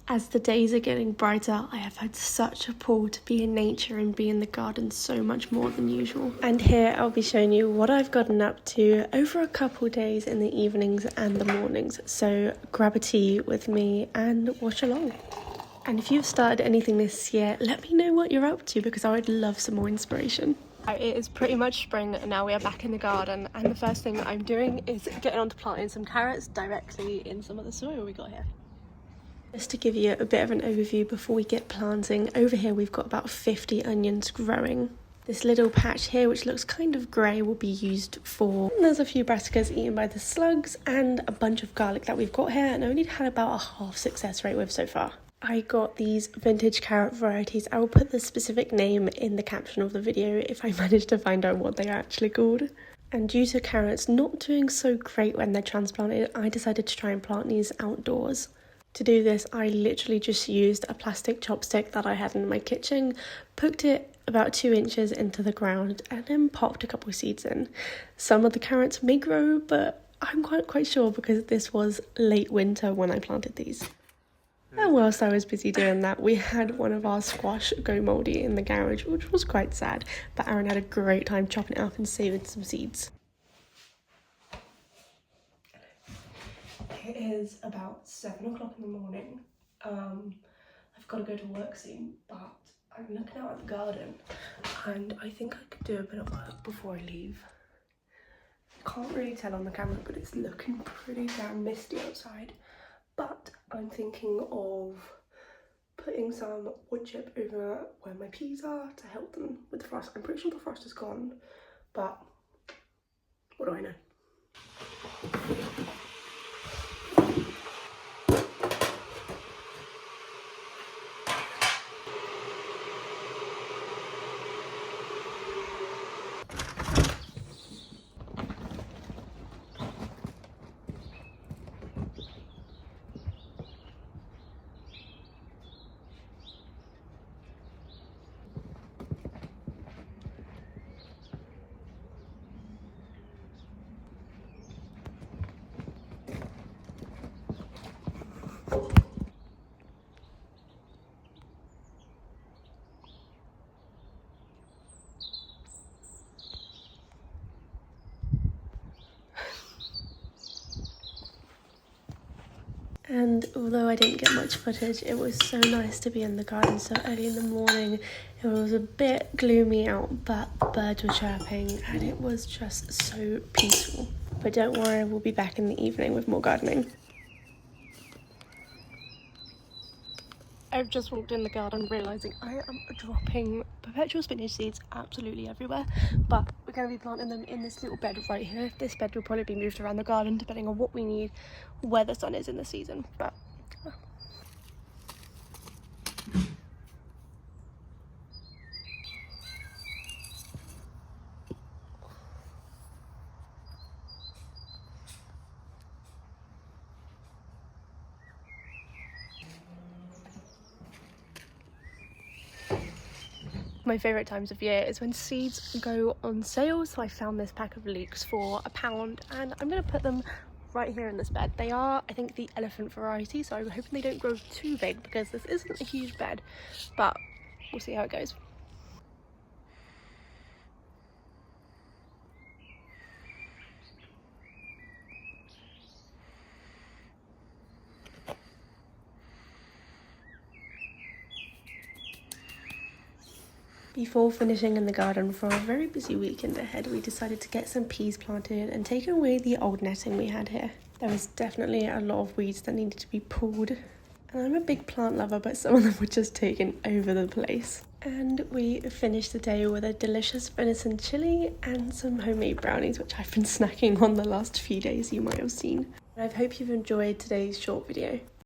As the days are getting brighter, I have had such a pull to be in nature and be in the garden so much more than usual. And here I'll be showing you what I've gotten up to over a couple days in the evenings and the mornings. So grab a tea with me and watch along. And if you've started anything this year, let me know what you're up to because I would love some more inspiration. It is pretty much spring and now we are back in the garden, and the first thing that I'm doing is getting on to planting some carrots directly in some of the soil we got here. Just to give you a bit of an overview before we get planting, over here we've got about 50 onions growing. This little patch here, which looks kind of grey, will be used for... There's a few brassicas eaten by the slugs and a bunch of garlic that we've got here, and only had about a half success rate with so far. I got these vintage carrot varieties. I will put the specific name in the caption of the video if I manage to find out what they are actually called. And due to carrots not doing so great when they're transplanted, I decided to try and plant these outdoors. To do this, I literally just used a plastic chopstick that I had in my kitchen, poked it about 2 inches into the ground, and then popped a couple of seeds in. Some of the carrots may grow, but I'm quite sure because this was late winter when I planted these. And whilst I was busy doing that, we had one of our squash go mouldy in the garage, which was quite sad, but Aaron had a great time chopping it up and saving some seeds. It is about 7 o'clock in the morning. I've got to go to work soon, but I'm looking out at the garden and I think I could do a bit of work before I leave. Can't really tell on the camera, but it's looking pretty damn misty outside. But I'm thinking of putting some wood chip over where my peas are to help them with the frost. I'm pretty sure the frost is gone, but what do I know? And although I didn't get much footage, it was so nice to be in the garden so early in the morning. It was a bit gloomy out, but the birds were chirping and it was just so peaceful. But don't worry, we'll be back in the evening with more gardening. I've just walked in the garden realising I am dropping perpetual spinach seeds absolutely everywhere, but we're going to be planting them in this little bed right here. This bed will probably be moved around the garden depending on what we need, where the sun is in the season, but my favourite times of year is when seeds go on sale. So I found this pack of leeks for £1 and I'm going to put them right here in this bed. They are, I think, the elephant variety, so I'm hoping they don't grow too big because this isn't a huge bed, but we'll see how it goes. Before finishing in the garden for a very busy weekend ahead, we decided to get some peas planted and take away the old netting we had here. There was definitely a lot of weeds that needed to be pulled. And I'm a big plant lover, but some of them were just taken over the place. And we finished the day with a delicious venison chili and some homemade brownies, which I've been snacking on the last few days, you might have seen. I hope you've enjoyed today's short video.